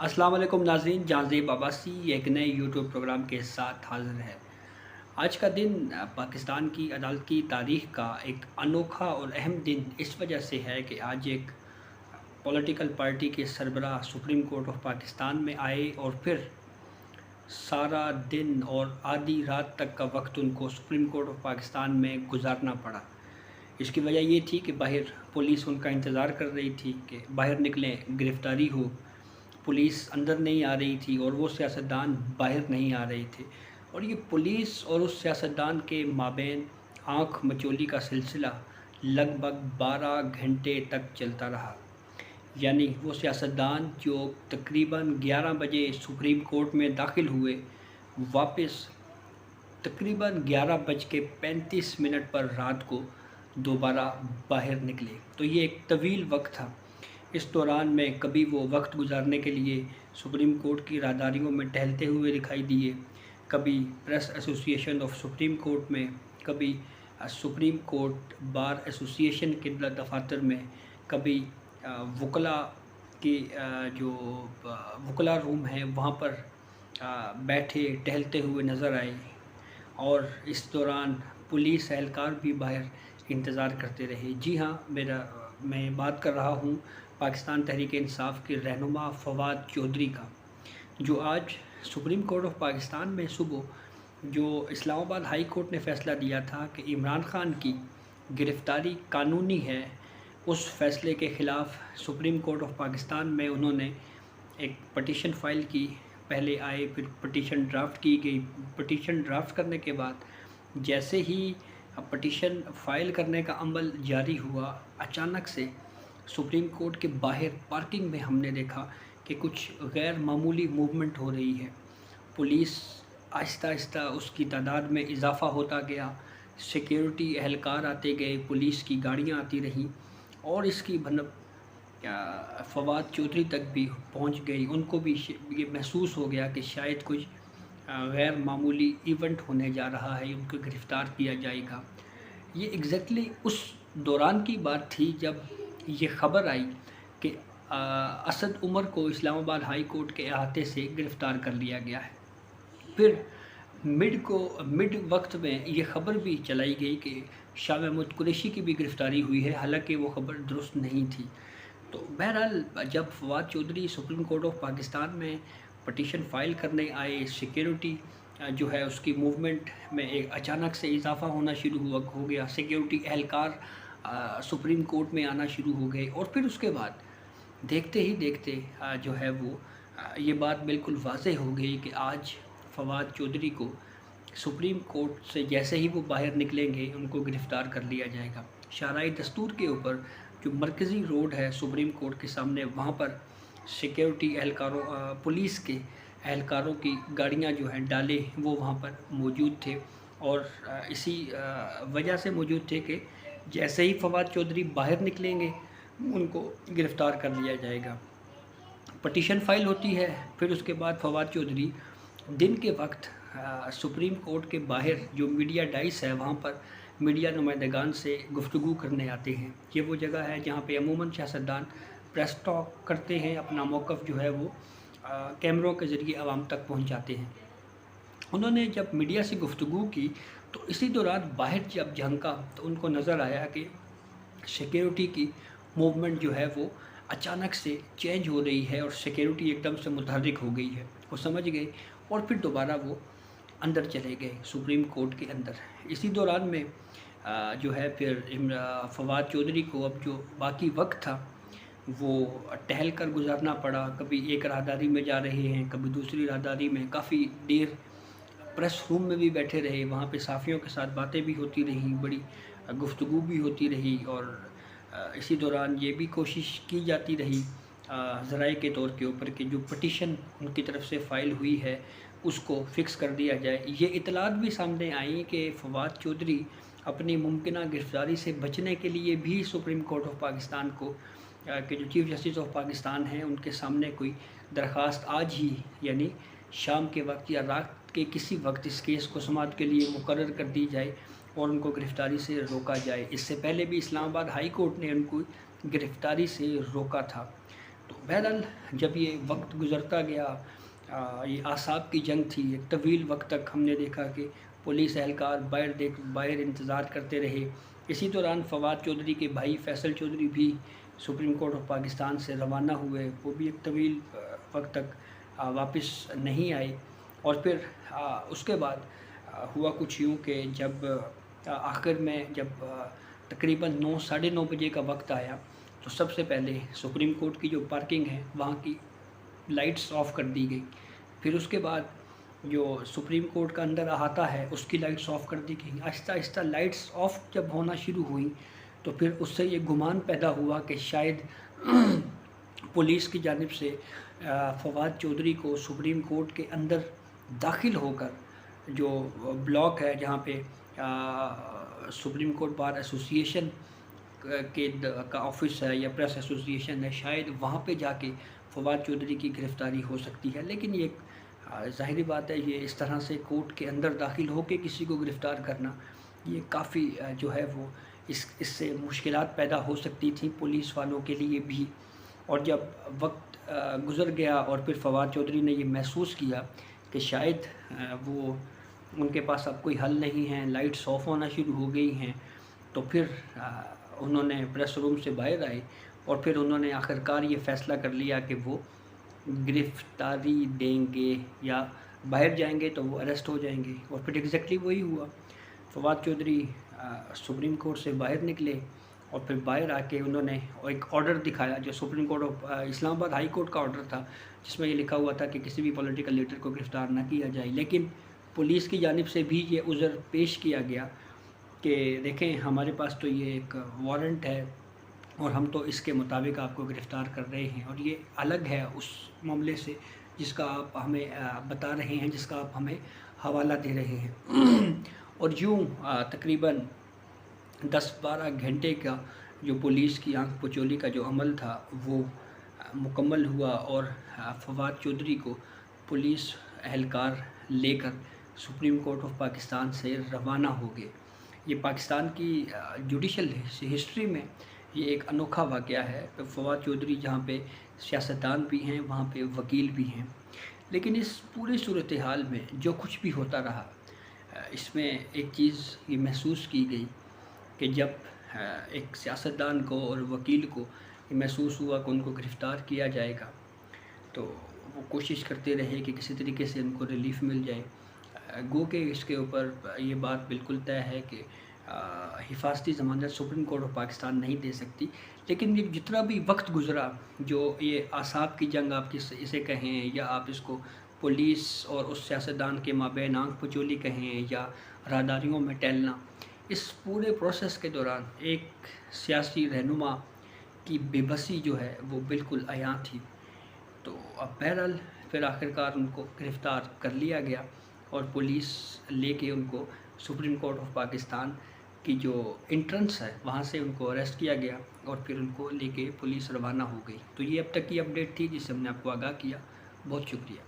अस्सलाम वालेकुम नाज़रीन, जाज़ेब अब्बासी एक नए यूट्यूब प्रोग्राम के साथ हाज़िर है। आज का दिन पाकिस्तान की अदालत की तारीख़ का एक अनोखा और अहम दिन इस वजह से है कि आज एक पॉलिटिकल पार्टी के सरबराह सुप्रीम कोर्ट ऑफ पाकिस्तान में आए और फिर सारा दिन और आधी रात तक का वक्त उनको सुप्रीम कोर्ट ऑफ पाकिस्तान में गुजारना पड़ा। इसकी वजह ये थी कि बाहर पुलिस उनका इंतज़ार कर रही थी कि बाहर निकलें, गिरफ़्तारी हो। पुलिस अंदर नहीं आ रही थी और वो सियासतदान बाहर नहीं आ रहे थे, और ये पुलिस और उस सियासतदान के माबैन आँख मचोली का सिलसिला लगभग 12 घंटे तक चलता रहा। यानी वो सियासतदान जो तकरीबन 11 बजे सुप्रीम कोर्ट में दाखिल हुए, वापस तकरीबन 11:35 पर रात को दोबारा बाहर निकले। तो ये एक तवील वक्त था। इस दौरान में कभी वो वक्त गुजारने के लिए सुप्रीम कोर्ट की राहदारियों में टहलते हुए दिखाई दिए, कभी press association of supreme court में, कभी सुप्रीम कोर्ट बार एसोसिएशन के दफातर में, कभी वकला की जो वकला रूम है वहाँ पर बैठे टहलते हुए नज़र आए। और इस दौरान पुलिस एहलकार भी बाहर इंतज़ार करते रहे। जी हाँ, मैं बात कर रहा हूँ पाकिस्तान तहरीक इंसाफ के रहनुमा फवाद चौधरी का, जो आज सुप्रीम कोर्ट ऑफ पाकिस्तान में सुबह जो इस्लामाबाद हाई कोर्ट ने फ़ैसला दिया था कि इमरान ख़ान की गिरफ़्तारी कानूनी है, उस फ़ैसले के ख़िलाफ़ सुप्रीम कोर्ट ऑफ पाकिस्तान में उन्होंने एक पटिशन फ़ाइल की। पहले आए, फिर पटिशन ड्राफ्ट की गई। पटिशन ड्राफ्ट करने के बाद जैसे ही पटिशन फ़ाइल करने का अमल जारी हुआ, अचानक से सुप्रीम कोर्ट के बाहर पार्किंग में हमने देखा कि कुछ गैर मामूली मूवमेंट हो रही है। पुलिस आहिस्ता आहिस्ता उसकी तादाद में इजाफ़ा होता गया, सिक्योरिटी एहलकार आते गए, पुलिस की गाड़ियाँ आती रहीं और इसकी भनक फवाद चौधरी तक भी पहुंच गई। उनको भी ये महसूस हो गया कि शायद कुछ गैर मामूली इवेंट होने जा रहा है, उनको गिरफ़्तार किया जाएगा। ये एग्ज़ैक्टली उस दौरान की बात थी जब ये ख़बर आई कि असद उमर को इस्लामाबाद हाई कोर्ट के अहाते से गिरफ़्तार कर लिया गया है। फिर मिड वक्त में ये ख़बर भी चलाई गई कि शाह महमूद कुरैशी की भी गिरफ़्तारी हुई है, हालांकि वो ख़बर दुरुस्त नहीं थी। तो बहरहाल जब Fawad Chaudhry Supreme Court of Pakistan में पटिशन फ़ाइल करने आए, सिक्योरिटी जो है उसकी मूवमेंट में एक अचानक से इजाफ़ा होना शुरू हो गया। सिक्योरिटी एहलकार सुप्रीम कोर्ट में आना शुरू हो गए और फिर उसके बाद देखते ही देखते जो है वो ये बात बिल्कुल वाज़ेह हो गई कि आज फवाद चौधरी को सुप्रीम कोर्ट से जैसे ही वो बाहर निकलेंगे उनको गिरफ़्तार कर लिया जाएगा। शाहराह दस्तूर के ऊपर जो मरकज़ी रोड है सुप्रीम कोर्ट के सामने, वहाँ पर सिक्योरिटी एहलकारों पुलिस के एहलकारों की गाड़ियाँ जो हैं डाले वो वहाँ पर मौजूद थे और इसी वजह से मौजूद थे कि जैसे ही फवाद चौधरी बाहर निकलेंगे उनको गिरफ़्तार कर लिया जाएगा। पटिशन फ़ाइल होती है, फिर उसके बाद फवाद चौधरी दिन के वक्त सुप्रीम कोर्ट के बाहर जो मीडिया डाइस है वहाँ पर मीडिया नुमाइंदगान से गुफ्तगू करने आते हैं। ये वो जगह है जहाँ पे अमूमन सियासतदान प्रेस टॉक करते हैं, अपना मौक़िफ़ जो है वो कैमरों के ज़रिए आवाम तक पहुँचाते हैं। उन्होंने जब मीडिया से गुफ्तगू की तो इसी दौरान बाहर जब झांका तो उनको नज़र आया कि सिक्योरिटी की मूवमेंट जो है वो अचानक से चेंज हो रही है और सिक्योरिटी एकदम से मुतहर्रिक हो गई है। वो समझ गए और फिर दोबारा वो अंदर चले गए सुप्रीम कोर्ट के अंदर। इसी दौरान में जो है फिर फवाद चौधरी को अब जो बाकी वक्त था वो टहल कर गुजारना पड़ा। कभी एक राहदारी में जा रहे हैं, कभी दूसरी राहदारी में, काफ़ी देर प्रेस रूम में भी बैठे रहे, वहाँ पे साफ़ियों के साथ बातें भी होती रहीं, बड़ी गुफ्तगू भी होती रही और इसी दौरान ये भी कोशिश की जाती रही ज़राए के तौर के ऊपर कि जो पटिशन उनकी तरफ से फ़ाइल हुई है उसको फ़िक्स कर दिया जाए। ये इतलात भी सामने आई कि फवाद चौधरी अपनी मुमकिना गिरफ़्तारी से बचने के लिए भी सुप्रीम कोर्ट ऑफ पाकिस्तान को के जो चीफ़ जस्टिस ऑफ पाकिस्तान हैं उनके सामने कोई दरख्वास्त आज ही यानी शाम के वक्त या रात के किसी वक्त इस केस को समाअत के लिए मुकर्रर कर दी जाए और उनको गिरफ़्तारी से रोका जाए। इससे पहले भी इस्लामाबाद हाई कोर्ट ने उनको गिरफ़्तारी से रोका था। تو بہرحال جب یہ وقت گزرتا گیا، یہ اعصاب کی جنگ تھی، ایک طویل وقت تک ہم نے دیکھا کہ پولیس اہلکار باہر انتظار کرتے رہے۔ اسی دوران فواد چودھری کے بھائی فیصل چودھری بھی سپریم کورٹ آف پاکستان سے روانہ ہوئے، وہ بھی ایک طویل وقت تک واپس نہیں آئے۔ اور پھر اس کے بعد ہوا کچھ یوں کہ جب آخر میں جب تقریباً 9 ساڑھے 9 بجے کا وقت آیا تو سب سے پہلے سپریم کورٹ کی جو پارکنگ ہے وہاں کی لائٹس آف کر دی گئی۔ پھر اس کے بعد جو سپریم کورٹ کا اندر احاطہ ہے اس کی لائٹس آف کر دی گئی۔ آہستہ آہستہ لائٹس آف جب ہونا شروع ہوئیں تو پھر اس سے یہ گمان پیدا ہوا کہ شاید پولیس کی جانب سے فواد چودھری کو سپریم کورٹ کے اندر داخل ہو کر جو بلاک ہے جہاں پہ سپریم کورٹ بار ایسوسی ایشن کا آفس ہے یا پریس ایسوسی ایشن ہے، شاید وہاں پہ جا کے فواد چودھری کی گرفتاری ہو سکتی ہے۔ لیکن یہ ظاہری بات ہے، یہ اس طرح سے کورٹ کے اندر داخل ہو کے کسی کو گرفتار کرنا یہ کافی جو ہے وہ اس سے مشکلات پیدا ہو سکتی تھیں پولیس والوں کے لیے بھی۔ اور جب وقت گزر گیا اور پھر فواد چودھری نے یہ محسوس کیا کہ شاید وہ ان کے پاس اب کوئی حل نہیں ہے، لائٹس آف ہونا شروع ہو گئی ہیں، تو پھر انہوں نے پریس روم سے باہر آئے اور پھر انہوں نے آخرکار یہ فیصلہ کر لیا کہ وہ گرفتاری دیں گے یا باہر جائیں گے تو وہ اریسٹ ہو جائیں گے۔ اور پھر ایگزیکٹلی وہی ہوا، فواد چودھری سپریم کورٹ سے باہر نکلے اور پھر باہر آ کے انہوں نے ایک آرڈر دکھایا جو سپریم کورٹ آف اسلام آباد ہائی کورٹ کا آرڈر تھا، جس میں یہ لکھا ہوا تھا کہ کسی بھی پولیٹیکل لیڈر کو گرفتار نہ کیا جائے۔ لیکن پولیس کی جانب سے بھی یہ عذر پیش کیا گیا کہ دیکھیں ہمارے پاس تو یہ ایک وارنٹ ہے اور ہم تو اس کے مطابق آپ کو گرفتار کر رہے ہیں، اور یہ الگ ہے اس معاملے سے جس کا آپ ہمیں بتا رہے ہیں، جس کا آپ ہمیں حوالہ دے رہے ہیں۔ اور یوں تقریباً 10-12 گھنٹے کا جو پولیس کی آنکھ پچولی کا جو عمل تھا وہ مکمل ہوا اور فواد چودھری کو پولیس اہلکار لے کر سپریم کورٹ آف پاکستان سے روانہ ہو گئے۔ یہ پاکستان کی جوڈیشل ہسٹری میں یہ ایک انوکھا واقعہ ہے۔ فواد چودھری جہاں پہ سیاستدان بھی ہیں وہاں پہ وکیل بھی ہیں، لیکن اس پوری صورتحال میں جو کچھ بھی ہوتا رہا اس میں ایک چیز یہ محسوس کی گئی کہ جب ایک سیاستدان کو اور وکیل کو یہ محسوس ہوا کہ ان کو گرفتار کیا جائے گا تو وہ کوشش کرتے رہے کہ کسی طریقے سے ان کو ریلیف مل جائے۔ گو کہ اس کے اوپر یہ بات بالکل طے ہے کہ حفاظتی ضمانت سپریم کورٹ آف پاکستان نہیں دے سکتی، لیکن یہ جتنا بھی وقت گزرا، جو یہ اعصاب کی جنگ آپ اسے کہیں یا آپ اس کو پولیس اور اس سیاستدان کے مابین آنکھ پچولی کہیں یا راہداریوں میں ٹہلنا، اس پورے پروسیس کے دوران ایک سیاسی رہنما کی بے بسی جو ہے وہ بالکل عیاں تھی۔ تو اب بہرحال پھر آخرکار ان کو گرفتار کر لیا گیا اور پولیس لے کے ان کو سپریم کورٹ آف پاکستان کی جو انٹرنس ہے وہاں سے ان کو اریسٹ کیا گیا اور پھر ان کو لے کے پولیس روانہ ہو گئی۔ تو یہ اب تک کی اپڈیٹ تھی جس سے ہم نے آپ کو آگاہ کیا۔ بہت شکریہ۔